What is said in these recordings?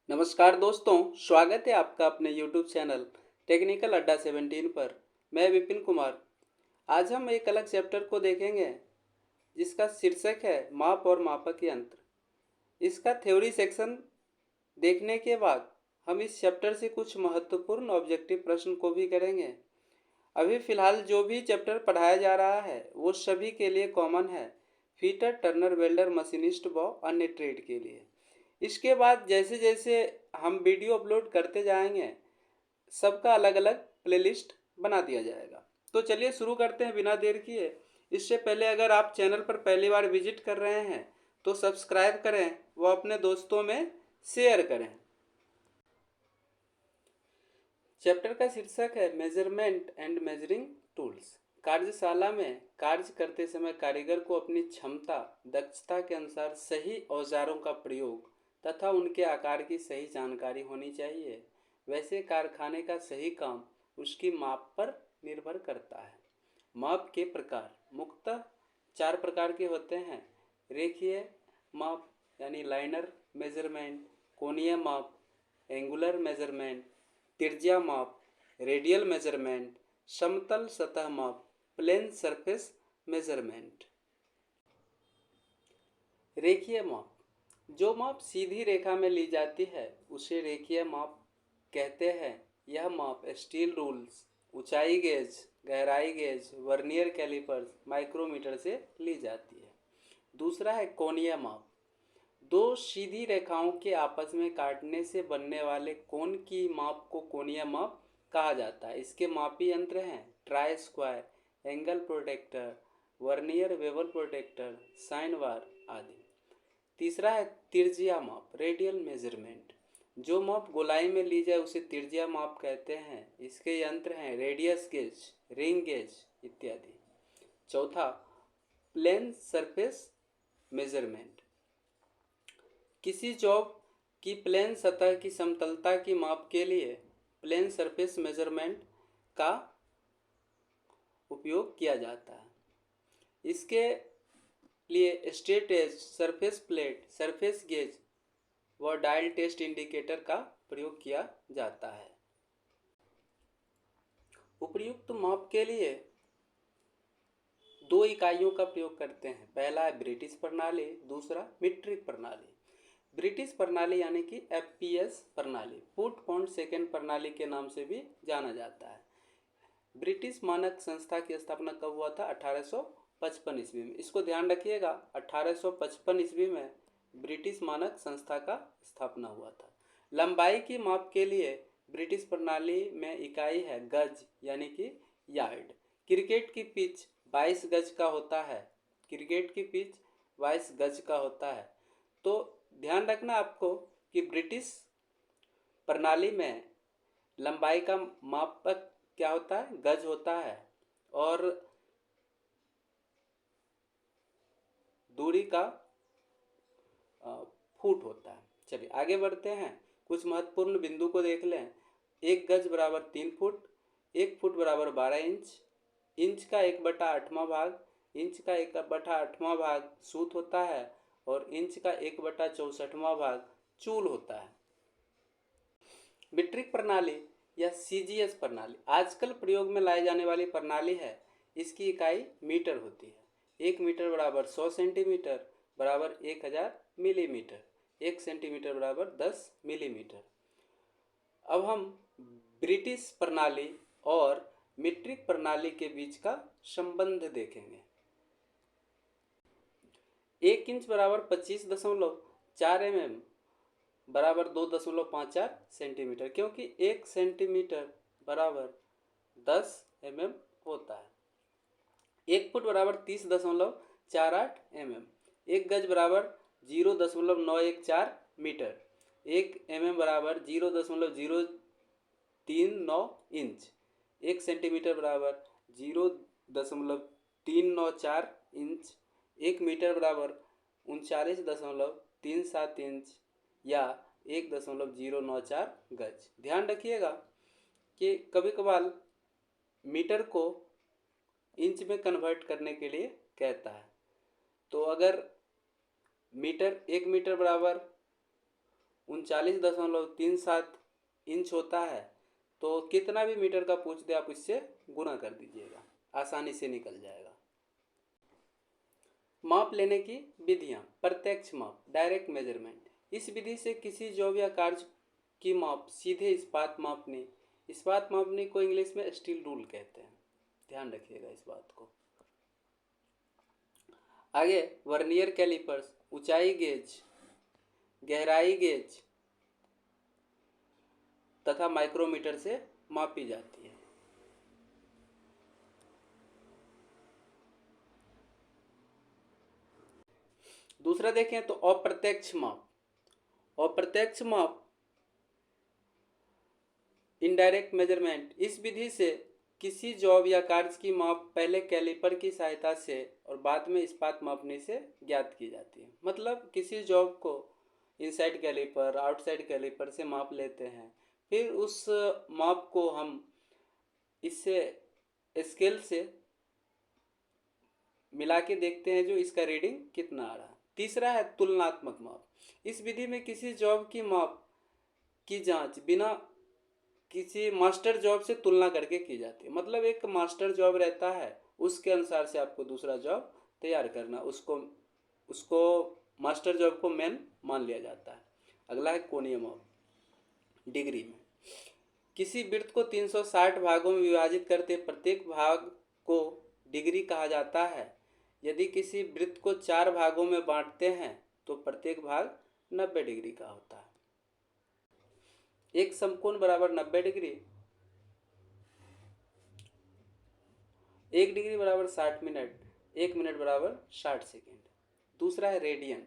नमस्कार दोस्तों, स्वागत है आपका अपने YouTube चैनल टेक्निकल अड्डा 17 पर। मैं विपिन कुमार। आज हम एक अलग चैप्टर को देखेंगे जिसका शीर्षक है माप और मापक यंत्र। इसका थ्योरी सेक्शन देखने के बाद हम इस चैप्टर से कुछ महत्वपूर्ण ऑब्जेक्टिव प्रश्न को भी करेंगे। अभी फ़िलहाल जो भी चैप्टर पढ़ाया जा रहा है वो सभी के लिए कॉमन है, फिटर, टर्नर, वेल्डर, मशीनिस्ट व अन्य ट्रेड के लिए। इसके बाद जैसे जैसे हम वीडियो अपलोड करते जाएंगे सबका अलग अलग प्लेलिस्ट बना दिया जाएगा। तो चलिए शुरू करते हैं बिना देर किए। इससे पहले अगर आप चैनल पर पहली बार विजिट कर रहे हैं तो सब्सक्राइब करें व अपने दोस्तों में शेयर करें। चैप्टर का शीर्षक है मेजरमेंट एंड मेजरिंग टूल्स। कार्यशाला में कार्य करते समय कारीगर को अपनी क्षमता दक्षता के अनुसार सही औजारों का प्रयोग तथा उनके आकार की सही जानकारी होनी चाहिए। वैसे कारखाने का सही काम उसकी माप पर निर्भर करता है। माप के प्रकार मुख्यतः 4 प्रकार के होते हैं। रेखीय माप यानी लाइनर मेजरमेंट, कोणीय माप, एंगुलर मेजरमेंट, त्रिज्या माप, रेडियल मेजरमेंट, समतल सतह माप, प्लेन सरफेस मेजरमेंट। रेखीय माप, जो माप सीधी रेखा में ली जाती है उसे रेखीय माप कहते हैं। यह माप स्टील रूल्स, ऊंचाई गेज, गहराई गेज, वर्नियर कैलिपर्स, माइक्रोमीटर से ली जाती है। दूसरा है कोणीय माप, दो सीधी रेखाओं के आपस में काटने से बनने वाले कोण की माप को कोणीय माप कहा जाता है। इसके मापी यंत्र हैं try square, angle protector, vernier bevel protector, sine bar आदि। तीसरा है त्रिज्या माप, रेडियल मेजरमेंट, जो माप गोलाई में ली जाए उसे त्रिज्या माप कहते हैं। इसके यंत्र हैं रेडियस गेज, रिंग गेज इत्यादि। चौथा प्लेन सरफेस मेजरमेंट, किसी जॉब की प्लेन सतह की समतलता की माप के लिए प्लेन सरफेस मेजरमेंट का उपयोग किया जाता है। इसके लिए straight edge, surface plate, surface gauge व डायल टेस्ट इंडिकेटर का प्रयोग किया जाता है। उपयुक्त माप के लिए 2 इकाइयों का प्रयोग करते हैं। पहला है ब्रिटिश प्रणाली, दूसरा मीट्रिक प्रणाली। ब्रिटिश प्रणाली यानी कि एफपीएस प्रणाली, फुट पाउंड सेकेंड प्रणाली के नाम से भी जाना जाता है। ब्रिटिश मानक संस्था की स्थापना कब हुआ था? 1855 ईस्वी में। इसको ध्यान रखिएगा, 1855 ईस्वी में ब्रिटिश मानक संस्था का स्थापना हुआ था। लंबाई की माप के लिए ब्रिटिश प्रणाली में इकाई है गज यानी कि यार्ड। क्रिकेट की पिच 22 गज का होता है। क्रिकेट की पिच 22 गज का होता है। तो ध्यान रखना आपको कि ब्रिटिश प्रणाली में लंबाई का मापक क्या होता है? गज होता है और दूरी का फुट होता है। चलिए आगे बढ़ते हैं, कुछ महत्वपूर्ण बिंदु को देख लें। 1 गज बराबर 3 फुट, 1 फुट बराबर 12 इंच, इंच का 1/8वां भाग, इंच का 1/8वां भाग सूत होता है और इंच का 1/64वां भाग चूल होता है। मीट्रिक प्रणाली या सीजीएस प्रणाली आजकल प्रयोग में लाई जाने वाली प्रणाली है। इसकी इकाई मीटर होती है। 1 मीटर बराबर 100 सेंटीमीटर बराबर 1000 मिलीमीटर, 1 सेंटीमीटर बराबर 10 मिलीमीटर। अब हम ब्रिटिश प्रणाली और मीट्रिक प्रणाली के बीच का संबंध देखेंगे। 1 इंच बराबर 25.4 mm बराबर 2.54 सेंटीमीटर, क्योंकि 1 सेंटीमीटर बराबर 10 mm होता है। 1 फुट बराबर 30.48 mm, 1 गज बराबर 0.914 मीटर, 1 mm बराबर 0.039 इंच, 1 सेंटीमीटर बराबर 0.394 इंच, 1 मीटर बराबर 39.37 इंच या 1.094 गज। ध्यान रखिएगा कि कभी कभार मीटर को इंच में कन्वर्ट करने के लिए कहता है। तो अगर मीटर 1 मीटर बराबर 39.37 इंच होता है, तो कितना भी मीटर का पूछ दे आप इससे गुना कर दीजिएगा, आसानी से निकल जाएगा। माप लेने की विधियाँ। प्रत्यक्ष माप, डायरेक्ट मेजरमेंट। इस विधि से किसी जॉब या कार्य की माप सीधे इस्पात मापने को इंग्लिश में स्टील रूल कहते हैं, ध्यान रखिएगा इस बात को। आगे वर्नियर कैलिपर्स, ऊंचाई गेज, गहराई गेज तथा माइक्रोमीटर से मापी जाती है। दूसरा देखें तो अप्रत्यक्ष माप। अप्रत्यक्ष माप, इनडायरेक्ट मेजरमेंट। इस विधि से किसी जॉब या कार्य की माप पहले कैलिपर की सहायता से और बाद में इस्पात मापने से ज्ञात की जाती है। मतलब किसी जॉब को इनसाइड कैलिपर, आउटसाइड कैलिपर से माप लेते हैं, फिर उस माप को हम इससे स्केल से मिला के देखते हैं जो इसका रीडिंग कितना आ रहा है। तीसरा है तुलनात्मक माप। इस विधि में किसी जॉब की माप की जांच बिना किसी मास्टर जॉब से तुलना करके की जाती है। मतलब एक मास्टर जॉब रहता है, उसके अनुसार से आपको दूसरा जॉब तैयार करना, उसको मास्टर जॉब को मेन मान लिया जाता है। अगला है कोणीय माप, डिग्री में। किसी वृत्त को 360 भागों में विभाजित करते प्रत्येक भाग को डिग्री कहा जाता है। यदि किसी वृत्त को 4 भागों में बांटते हैं तो प्रत्येक भाग 90 डिग्री का होता है। एक समकोण बराबर 90 डिग्री, 1 डिग्री बराबर 60 मिनट, 1 मिनट बराबर 60 सेकेंड। दूसरा है रेडियन।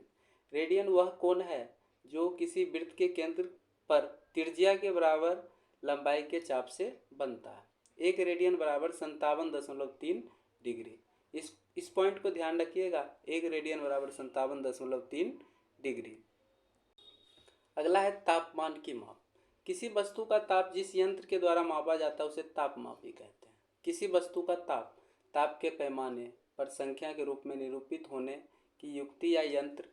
रेडियन वह कोण है जो किसी वृत्त के केंद्र पर त्रिज्या के बराबर लंबाई के चाप से बनता है। 1 रेडियन बराबर 57.3 डिग्री। इस पॉइंट को ध्यान रखिएगा, 1 रेडियन बराबर 57.3 डिग्री। अगला है तापमान की माप। किसी वस्तु का ताप जिस यंत्र के द्वारा मापा जाता है उसे तापमापी कहते हैं। किसी वस्तु का ताप के पैमाने पर संख्या के रूप में निरूपित होने की युक्ति या यंत्र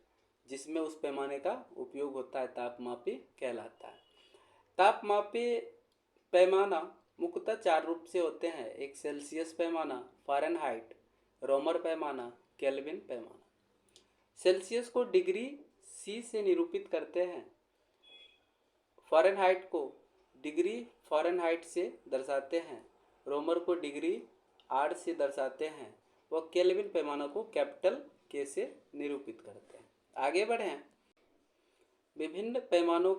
जिसमें उस पैमाने का उपयोग होता है तापमापी कहलाता है। तापमापी पैमाना मुख्यतः 4 रूप से होते हैं। एक सेल्सियस पैमाना, फ़ारेनहाइट, रोमर पैमाना, केल्विन पैमाना। सेल्सियस को डिग्री सी से निरूपित करते हैं, फ़ारेनहाइट को डिग्री फ़ारेनहाइट से दर्शाते हैं, रोमर को डिग्री आर से दर्शाते हैं, व केल्विन पैमाना को कैपिटल के से निरूपित करते हैं। आगे बढ़ें। विभिन्न पैमानों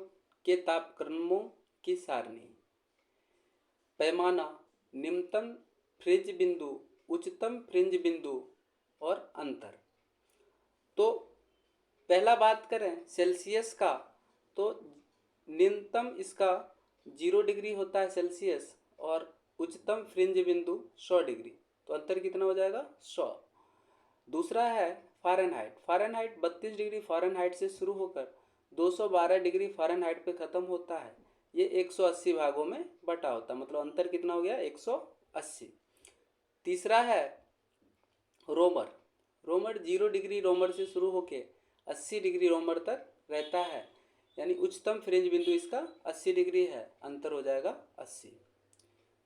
के तापक्रमों की सारणी। पैमाना, निम्नतम फ्रिंज बिंदु, उच्चतम फ्रिंज बिंदु और अंतर। तो पहला बात करें सेल्सियस का, तो न्यूनतम इसका 0 डिग्री होता है सेल्सियस और उच्चतम फ्रिंज बिंदु 100 डिग्री, तो अंतर कितना हो जाएगा 100। दूसरा है फ़ारेनहाइट। फ़ारेनहाइट 32 डिग्री फ़ारेनहाइट से शुरू होकर 212 डिग्री फ़ारेनहाइट पे ख़त्म होता है। ये 180 भागों में बटा होता है, मतलब अंतर कितना हो गया 180। तीसरा है रोमर। रोमर 0 डिग्री रोमर से शुरू होकर 80 डिग्री रोमर तक रहता है, यानी उच्चतम फ्रिंज बिंदु इसका 80 डिग्री है, अंतर हो जाएगा 80।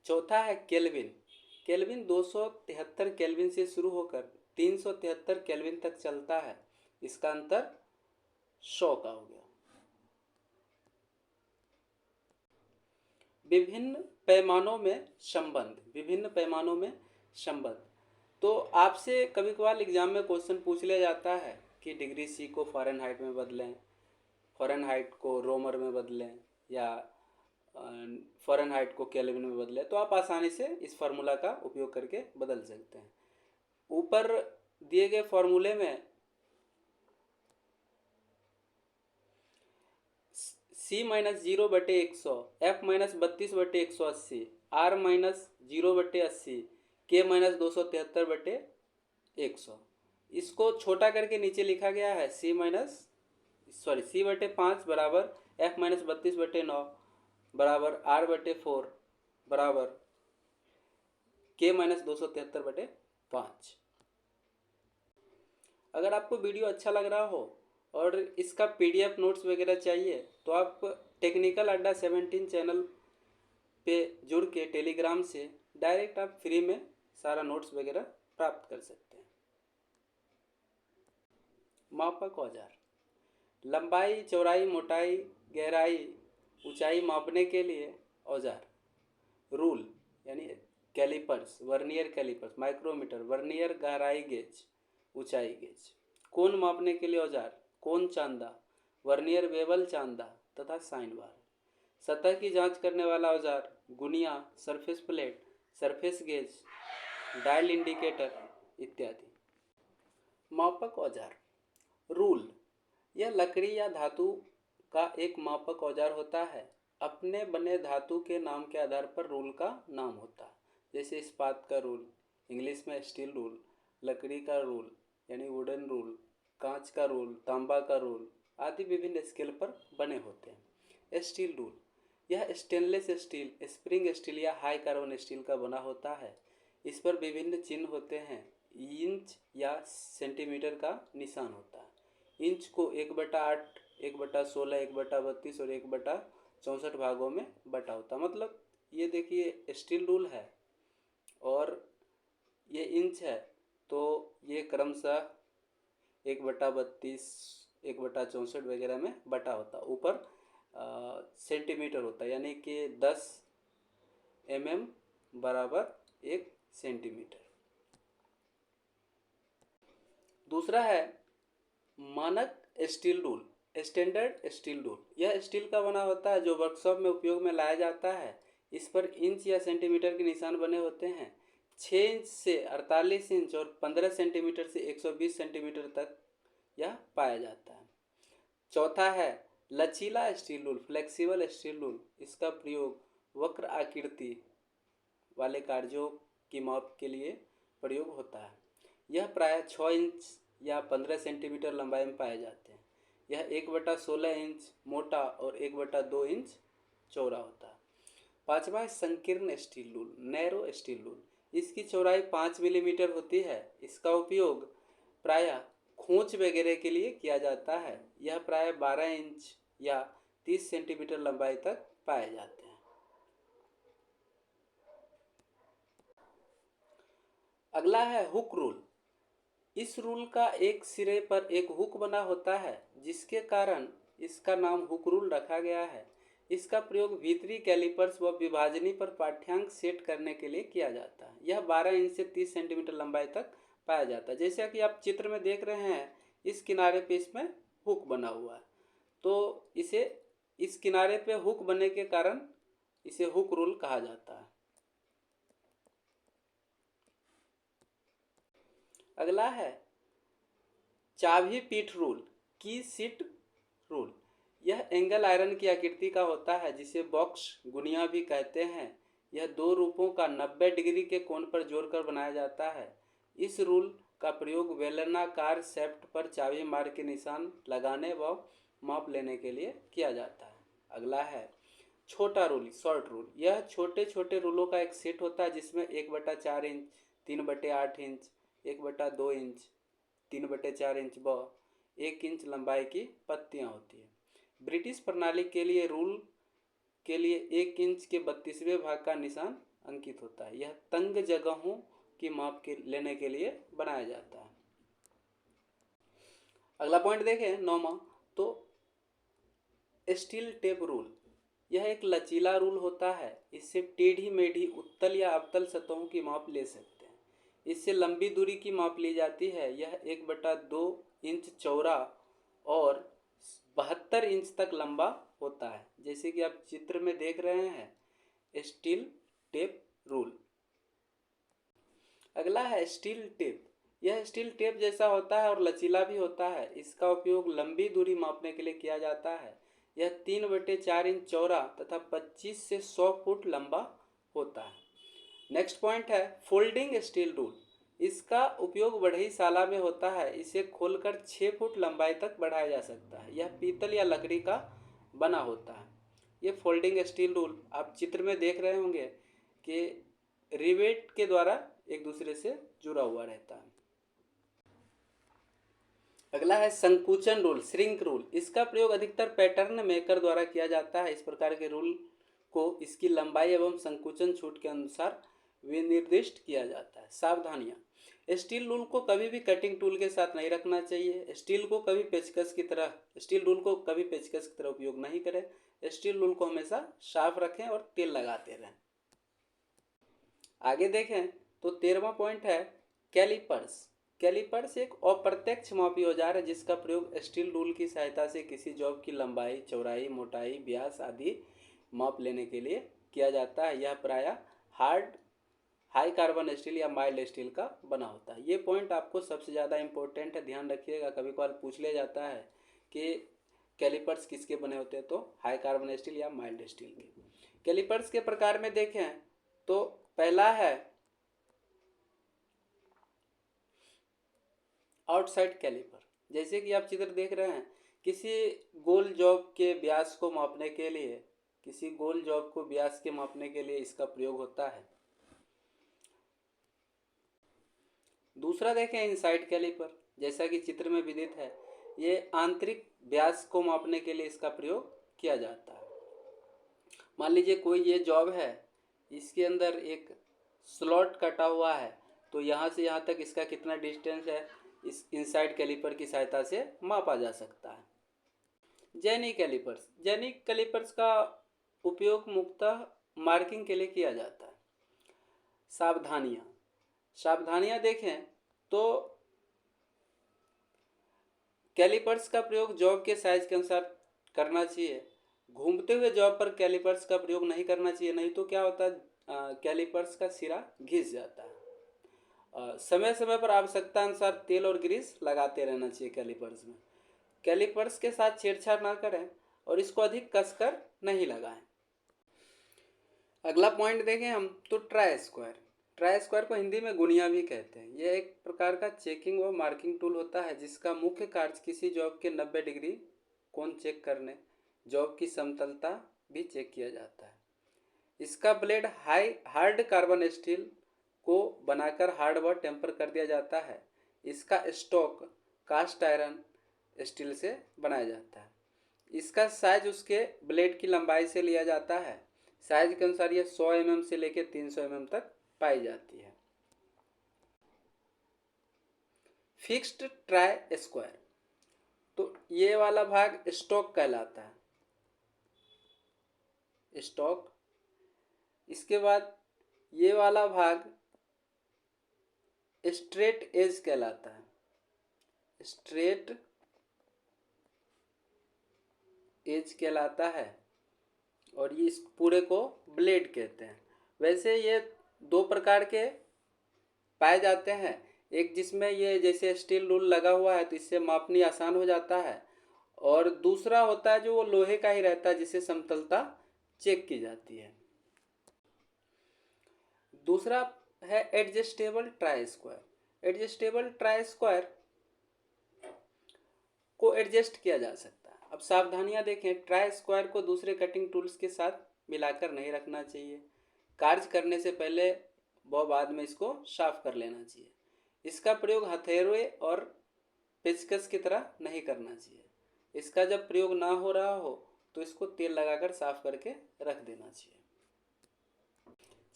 चौथा है केल्विन। केल्विन 273 केल्विन से शुरू होकर 373 केल्विन तक चलता है, इसका अंतर 100 का हो गया। विभिन्न पैमानों में संबंध। तो आपसे कभी कभार एग्जाम में क्वेश्चन पूछ लिया जाता है कि डिग्री सी को फ़ारेनहाइट में बदलें, फ़ारेनहाइट को रोमर में बदलें, या फ़ारेनहाइट को केल्विन में बदलें, तो आप आसानी से इस फार्मूला का उपयोग करके बदल सकते हैं। ऊपर दिए गए फार्मूले में C - 0/100, F - 32/180, R - 0/80, K - 273/100। इसको छोटा करके नीचे लिखा गया है C/5 बराबर F - 32/9 बराबर R/4 बराबर K - 273/5। अगर आपको वीडियो अच्छा लग रहा हो और इसका PDF नोट्स वगैरह चाहिए तो आप टेक्निकल अड्डा 17 चैनल पे जुड़ के टेलीग्राम से डायरेक्ट आप फ्री में सारा नोट्स वगैरह प्राप्त कर सकते हैं। मापक औजार, लंबाई, चौड़ाई, मोटाई, गहराई, ऊंचाई मापने के लिए औजार। रूल यानी calipers, vernier calipers, micrometer, vernier गहराई गेज, ऊंचाई गेज। कोण मापने के लिए औजार, कोण चांदा, वर्नियर बेवल चांदा तथा साइन बार। सतह की जांच करने वाला औजार, गुनिया, surface plate, surface gauge, dial indicator इत्यादि। मापक औजार। रूल, यह लकड़ी या धातु का एक मापक औजार होता है। अपने बने धातु के नाम के आधार पर रूल का नाम होता है। जैसे इस्पात का रूल, इंग्लिश में स्टील रूल, लकड़ी का रूल यानी वुडन रूल, कांच का रूल, तांबा का रूल आदि विभिन्न स्केल पर बने होते हैं। स्टील रूल, यह स्टेनलेस स्टील, स्प्रिंग स्टील या हाई कार्बन स्टील का बना होता है। इस पर विभिन्न चिन्ह होते हैं। इंच या सेंटीमीटर का निशान होता है। इंच को 1/8, 1/16, 1/32 और 1/64 भागों में बटा होता है। मतलब ये देखिए स्टील रूल है और ये इंच है, तो ये क्रमशः 1/32, 1/64 वगैरह में बटा होता है। ऊपर सेंटीमीटर होता है, यानी कि 10 mm बराबर 1 सेंटीमीटर। दूसरा है मानक steel rule, standard steel rule. यह स्टील का बना होता है जो वर्कशॉप में उपयोग में लाया जाता है। इस पर इंच या सेंटीमीटर के निशान बने होते हैं। 6 इंच से 48 इंच और 15 सेंटीमीटर से 120 सेंटीमीटर तक यह पाया जाता है। चौथा है लचीला steel rule, flexible steel rule. इसका प्रयोग वक्र आकृति वाले कार्यों की माप के लिए प्रयोग होता है। यह प्रायः 6 इंच या 15 सेंटीमीटर लंबाई में पाए जाते हैं। यह 1/16 इंच मोटा और 1/2 इंच चौड़ा होता है। पांचवा है संकीर्ण steel rule, narrow steel rule. इसकी चौड़ाई 5 मिलीमीटर होती है। इसका उपयोग प्रायः खोंच वगैरह के लिए किया जाता है। यह प्रायः 12 इंच या 30 सेंटीमीटर लंबाई तक पाए जाते हैं। अगला है हुक रूल। इस रूल का एक सिरे पर एक हुक बना होता है, जिसके कारण इसका नाम हुक रूल रखा गया है। इसका प्रयोग भीतरी कैलिपर्स व विभाजनी पर पाठ्यांक सेट करने के लिए किया जाता है। यह 12 इंच से 30 सेंटीमीटर लंबाई तक पाया जाता है। जैसा कि आप चित्र में देख रहे हैं, इस किनारे पे इसमें हुक बना हुआ है, तो इसे इस किनारे पे हुक बनने के कारण इसे हुक रूल कहा जाता है। अगला है चाबी पीठ रूल, की सीट रूल। यह एंगल आयरन की आकृति का होता है, जिसे बॉक्स गुनिया भी कहते हैं। यह दो रूपों का 90 डिग्री के कोण पर जोड़कर बनाया जाता है। इस रूल का प्रयोग बेलनाकार शेफ्ट पर चाबी मार के निशान लगाने व माप लेने के लिए किया जाता है। अगला है छोटा रूल, शॉर्ट रूल। यह छोटे छोटे रूलों का एक सेट होता है, जिसमें 1/4 इंच, 3/8 इंच, 1/2 इंच, 3/4 इंच व 1 इंच लंबाई की पत्तियां होती है। ब्रिटिश प्रणाली के लिए रूल के लिए 1 इंच के 32वें भाग का निशान अंकित होता है। यह तंग जगहों की माप के लेने के लिए बनाया जाता है। अगला पॉइंट देखें 9वां, तो स्टील टेप रूल। यह एक लचीला रूल होता है। इससे टेढ़ी मेढ़ी उत्तल या अवतल सतहों की माप ले सकते हैं। इससे लंबी दूरी की माप ली जाती है। यह 1/2 इंच चौड़ा और 72 इंच तक लंबा होता है, जैसे कि आप चित्र में देख रहे हैं स्टील टेप रूल। अगला है स्टील टेप। यह स्टील टेप जैसा होता है और लचीला भी होता है। इसका उपयोग लंबी दूरी मापने के लिए किया जाता है। यह 3/4 इंच चौड़ा तथा 25 से 100 फुट लंबा होता है। नेक्स्ट पॉइंट है फोल्डिंग स्टील रूल। इसका उपयोग बढ़ईशाला में होता है। इसे खोलकर 6 फुट लंबाई तक बढ़ाया जा सकता है। यह पीतल या लकड़ी का बना होता है। ये फोल्डिंग स्टील रूल आप चित्र में देख रहे होंगे कि रिवेट के द्वारा एक दूसरे से जुड़ा हुआ रहता है। अगला है संकुचन रूल, श्रिंक रूल। इसका प्रयोग अधिकतर पैटर्न मेकर द्वारा किया जाता है। इस प्रकार के रूल को इसकी लंबाई एवं संकुचन छूट के अनुसार विनिर्दिष्ट किया जाता है। सावधानियाँ, स्टील रूल को कभी भी कटिंग टूल के साथ नहीं रखना चाहिए। स्टील रूल को कभी पेचकस की तरह उपयोग नहीं करें। स्टील रूल को हमेशा साफ रखें और तेल लगाते रहें। आगे देखें तो 13वां पॉइंट है कैलिपर्स। कैलिपर्स एक अप्रत्यक्ष मापी औजार है जिसका प्रयोग स्टील रूल की सहायता से किसी जॉब की लंबाई, चौड़ाई, मोटाई, व्यास आदि माप लेने के लिए किया जाता है। यह प्रायः हाई कार्बन स्टील या माइल्ड स्टील का बना होता है। ये पॉइंट आपको सबसे ज़्यादा इंपॉर्टेंट है, ध्यान रखिएगा। कभी कभार पूछ लिया जाता है कि कैलिपर्स किसके बने होते हैं, तो हाई कार्बन स्टील या माइल्ड स्टील के। कैलिपर्स के प्रकार में देखें तो पहला है आउटसाइड कैलिपर। जैसे कि आप चित्र देख रहे हैं, किसी गोल जॉब के व्यास को मापने के लिए इसका प्रयोग होता है। दूसरा देखें इनसाइड कैलिपर, जैसा कि चित्र में विदित है, ये आंतरिक व्यास को मापने के लिए इसका प्रयोग किया जाता है। मान लीजिए कोई ये जॉब है, इसके अंदर एक स्लॉट कटा हुआ है, तो यहाँ से यहाँ तक इसका कितना डिस्टेंस है, इस इनसाइड कैलिपर की सहायता से मापा जा सकता है। जैनिक कैलिपर्स का उपयोग मुख्यतः मार्किंग के लिए किया जाता है। सावधानियाँ देखें तो कैलिपर्स का प्रयोग जॉब के साइज के अनुसार करना चाहिए। घूमते हुए जॉब पर कैलिपर्स का प्रयोग नहीं करना चाहिए, नहीं तो क्या होता है, कैलिपर्स का सिरा घिस जाता है। समय समय पर आवश्यकता अनुसार तेल और ग्रीस लगाते रहना चाहिए कैलिपर्स में। कैलिपर्स के साथ छेड़छाड़ ना करें और इसको अधिक कसकर नहीं लगाएं। अगला पॉइंट देखें हम तो ट्राई स्क्वायर को हिंदी में गुनिया भी कहते हैं। यह एक प्रकार का चेकिंग व मार्किंग टूल होता है जिसका मुख्य कार्य किसी जॉब के 90 डिग्री कोण चेक करने, जॉब की समतलता भी चेक किया जाता है। इसका ब्लेड हार्ड कार्बन स्टील को बनाकर हार्ड व टेम्पर कर दिया जाता है। इसका स्टॉक कास्ट आयरन स्टील से बनाया जाता है। इसका साइज उसके ब्लेड की लंबाई से लिया जाता है। साइज के अनुसार यह 100 mm से लेकर 300 mm तक पाई जाती है। फिक्स्ड ट्राई स्क्वायर, तो ये वाला भाग स्टॉक कहलाता है, स्टॉक। इसके बाद ये वाला भाग स्ट्रेट एज कहलाता है, स्ट्रेट एज कहलाता है, और ये इस पूरे को ब्लेड कहते हैं। वैसे ये दो प्रकार के पाए जाते हैं, एक जिसमें ये जैसे स्टील रूल लगा हुआ है तो इससे मापनी आसान हो जाता है, और दूसरा होता है जो वो लोहे का ही रहता है जिससे समतलता चेक की जाती है। दूसरा है adjustable try square. Adjustable try square को एडजस्ट किया जा सकता है। अब सावधानियां देखें, ट्राई स्क्वायर को दूसरे कटिंग टूल्स के साथ मिलाकर नहीं रखना चाहिए। कार्य करने से पहले व बाद में इसको साफ कर लेना चाहिए। इसका प्रयोग हथेरे और पेचकस की तरह नहीं करना चाहिए। इसका जब प्रयोग ना हो रहा हो तो इसको तेल लगाकर साफ करके रख देना चाहिए।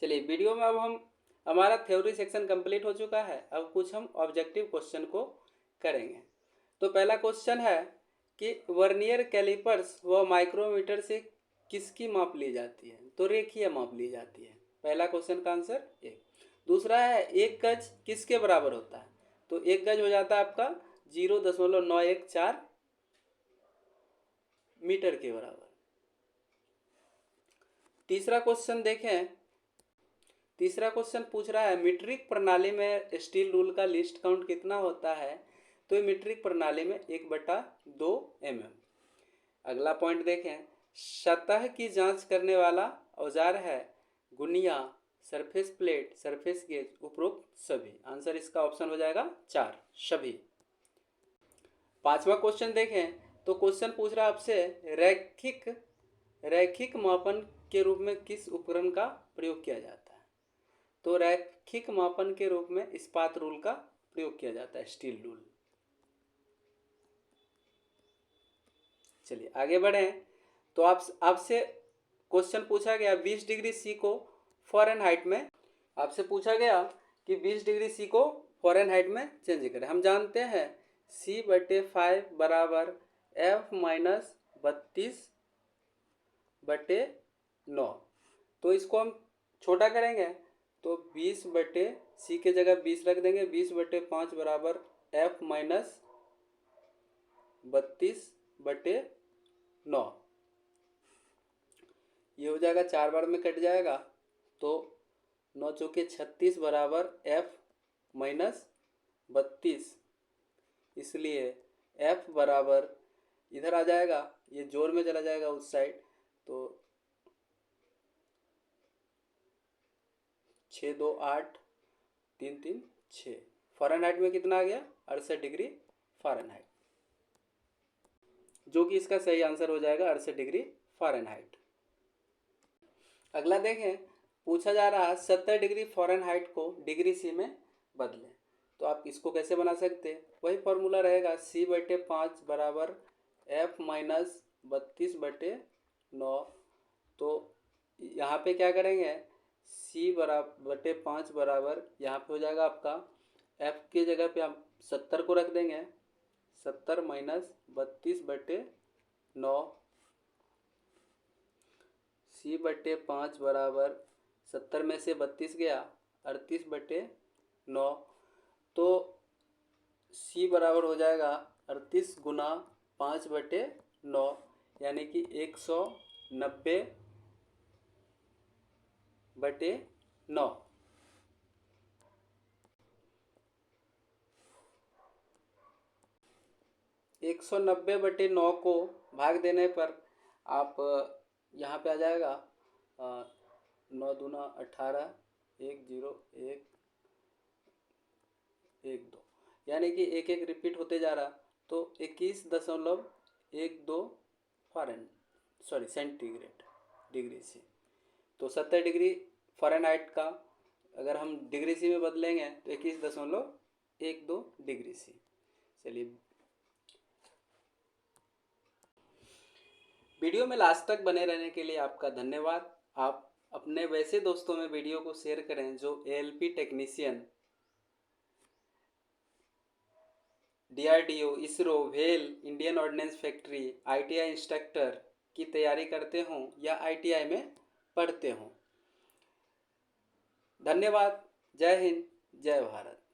चलिए वीडियो में अब हमारा थ्योरी सेक्शन कंप्लीट हो चुका है। अब कुछ हम ऑब्जेक्टिव क्वेश्चन को करेंगे। तो पहला क्वेश्चन है कि वर्नियर कैलिपर्स व माइक्रोमीटर से किसकी माप ली जाती है, तो रेखीय माप ली जाती है। पहला क्वेश्चन का आंसर एक। दूसरा है एक गज किसके बराबर होता है, तो एक गज हो जाता है आपका 0.914 मीटर के बराबर। तीसरा क्वेश्चन देखें, तीसरा क्वेश्चन पूछ रहा है मीट्रिक प्रणाली में स्टील रूल का लीस्ट काउंट कितना होता है, तो मीट्रिक प्रणाली में 1/2 mm। अगला पॉइंट देखें, सतह की जांच करने वाला औजार है गुनिया, सरफेस प्लेट, सरफेस गेज, उपरोक्त सभी। आंसर इसका ऑप्शन हो जाएगा 4, सभी। पांचवा क्वेश्चन देखें तो क्वेश्चन पूछ रहा है आपसे रैखिक मापन के रूप में किस उपकरण का प्रयोग किया जाता है, तो रैखिक मापन के रूप में इस्पात रूल का प्रयोग किया जाता है, स्टील रूल। चलिए आगे बढ़ें। तो आपसे क्वेश्चन पूछा गया 20 डिग्री सी को फ़ारेनहाइट में, आपसे पूछा गया कि 20 डिग्री सी को फ़ारेनहाइट में चेंज करें। हम जानते हैं C/5 बराबर F-32/9। तो इसको हम छोटा करेंगे तो 20/C के जगह 20 रख देंगे। 20/5 बराबर F-32/9। ये हो जाएगा, 4 बार में कट जाएगा तो 9 चौके 36 बराबर F-32। इसलिए F बराबर इधर आ जाएगा, ये जोड़ में चला जाएगा उस साइड, तो 6 2 8 3 3 6। फ़ारेनहाइट में कितना आ गया? 68 डिग्री फ़ारेनहाइट, जो कि इसका सही आंसर हो जाएगा 68 डिग्री फ़ारेनहाइट। अगला देखें, पूछा जा रहा है 70 डिग्री फ़ारेनहाइट को डिग्री सी में बदलें। तो आप इसको कैसे बना सकते हैं? वही फॉर्मूला रहेगा C/5 बराबर F-32/9। तो यहाँ पे क्या करेंगे, C/5 बराबर यहाँ पे हो जाएगा आपका F के जगह पे आप 70 को रख देंगे। 70 - 32/9। C/5 बराबर 70 में से 32 गया 38/9। तो C बराबर हो जाएगा 38 गुना 5/9, यानी कि 190/9। 190/9 को भाग देने पर आप यहाँ पे आ जाएगा 9 दूना 18, 1 0 1 1 2, यानी कि एक एक रिपीट होते जा रहा, तो 21.12 सेंटीग्रेड डिग्री सी। तो 70 डिग्री फ़ारेनहाइट का अगर हम डिग्री सी में बदलेंगे तो 21.12 डिग्री सी। चलिए, वीडियो में लास्ट तक बने रहने के लिए आपका धन्यवाद। आप अपने वैसे दोस्तों में वीडियो को शेयर करें जो ALP technician, DRDO, ISRO, well, Indian ordnance factory, ITI instructor की तैयारी करते हों या ITI में पढ़ते हों। धन्यवाद। जय हिंद, जय भारत।